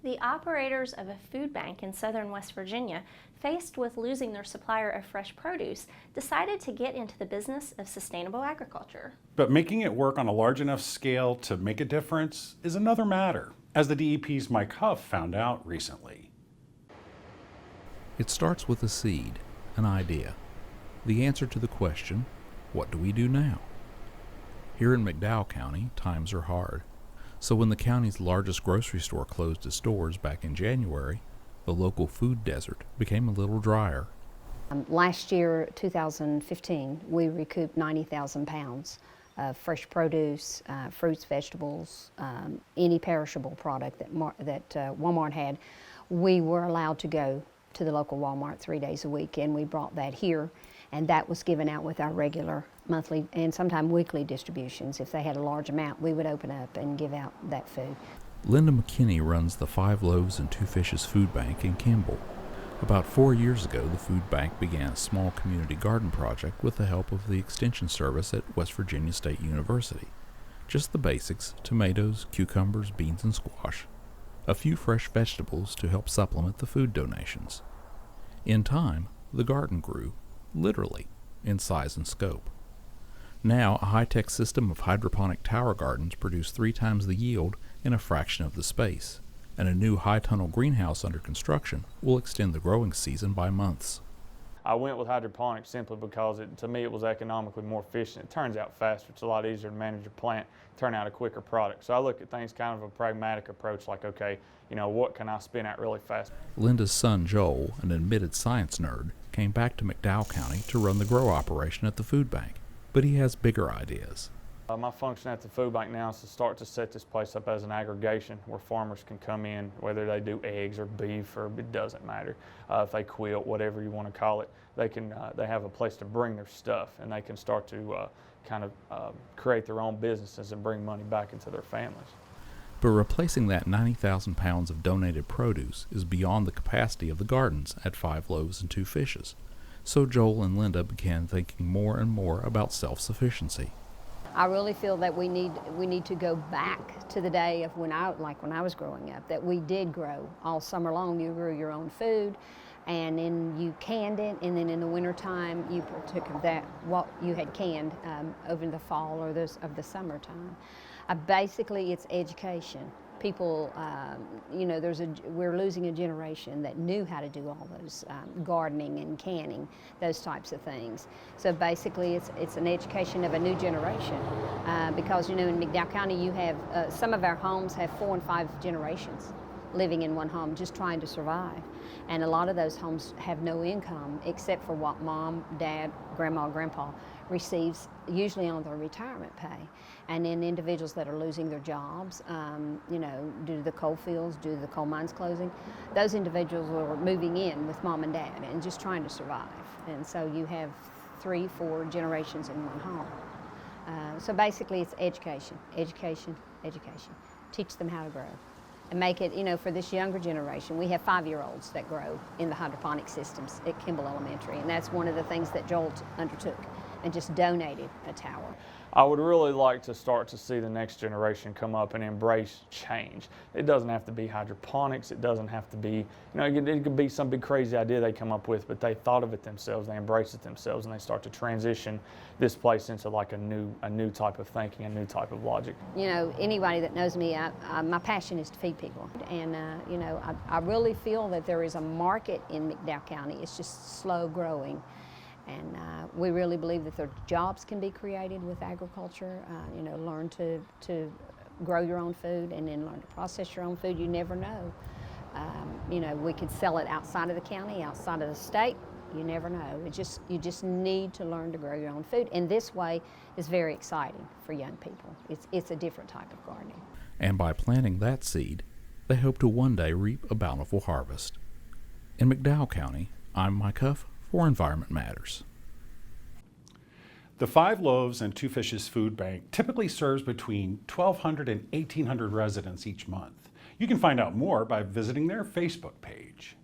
The operators of a food bank in southern West Virginia, faced with losing their supplier of fresh produce, decided to get into the business of sustainable agriculture. But making it work on a large enough scale to make a difference is another matter, as the DEP's Mike Huff found out recently. It starts with a seed, an idea. The answer to the question, what do we do now? Here in McDowell County, times are hard. So when the county's largest grocery store closed its doors back in January, the local food desert became a little drier. Last year, 2015, we recouped 90,000 pounds of fresh produce, fruits, vegetables, any perishable product that Walmart had. We were allowed to go to the local Walmart 3 days a week, and we brought that here, and that was given out with our regular monthly and sometimes weekly distributions. If they had a large amount, we would open up and give out that food. Linda McKinney runs the 5 Loaves and 2 Fishes food bank in Kimball. About 4 years ago, the food bank began a small community garden project with the help of the Extension Service at West Virginia State University. Just the basics: tomatoes, cucumbers, beans, and squash. A few fresh vegetables to help supplement the food donations. In time, the garden grew, literally, in size and scope. Now, a high-tech system of hydroponic tower gardens produce 3 times the yield in a fraction of the space, and a new high-tunnel greenhouse under construction will extend the growing season by months. I went with hydroponics simply because to me it was economically more efficient. It turns out faster. It's a lot easier to manage your plant, turn out a quicker product. So I look at things kind of a pragmatic approach, like, okay, what can I spin out really fast? Linda's son Joel, an admitted science nerd, came back to McDowell County to run the grow operation at the food bank, but he has bigger ideas. My function at the food bank now is to start to set this place up as an aggregation where farmers can come in, whether they do eggs or beef, or it doesn't matter. If they quilt, whatever you want to call it, they have a place to bring their stuff, and they can start to create their own businesses and bring money back into their families. But replacing that 90,000 pounds of donated produce is beyond the capacity of the gardens at 5 Loaves and 2 Fishes. So Joel and Linda began thinking more and more about self-sufficiency. I really feel that we need to go back to the day of when I was growing up, that we did grow all summer long. You grew your own food, and then you canned it, and then in the wintertime you partook of that, what you had canned over the fall or of the summertime. Basically, it's education. People, we're losing a generation that knew how to do all those gardening and canning, those types of things. So basically, it's an education of a new generation because in McDowell County, you have some of our homes have 4 and 5 generations living in one home, just trying to survive. And a lot of those homes have no income except for what mom, dad, grandma, grandpa receives, usually on their retirement pay. And then individuals that are losing their jobs, due to the coal fields, due to the coal mines closing, those individuals are moving in with mom and dad and just trying to survive. And so you have 3, 4 generations in one home. So basically it's education, education, education. Teach them how to grow. And make it, for this younger generation, we have 5-year-olds that grow in the hydroponic systems at Kimball Elementary, and that's one of the things that Joel undertook and just donated a tower. I would really like to start to see the next generation come up and embrace change. It doesn't have to be hydroponics. It doesn't have to be, it could be some big crazy idea they come up with, but they thought of it themselves, they embrace it themselves, and they start to transition this place into like a new type of thinking, a new type of logic. Anybody that knows me, my passion is to feed people. And, I really feel that there is a market in McDowell County. It's just slow growing. And we really believe that the jobs can be created with agriculture. Learn to grow your own food and then learn to process your own food. You never know. We could sell it outside of the county, outside of the state. You never know. You just need to learn to grow your own food. And this way is very exciting for young people. It's a different type of gardening. And by planting that seed, they hope to one day reap a bountiful harvest. In McDowell County, I'm Mike Huff for Environment Matters. The 5 Loaves and 2 Fishes food bank typically serves between 1,200 and 1,800 residents each month. You can find out more by visiting their Facebook page.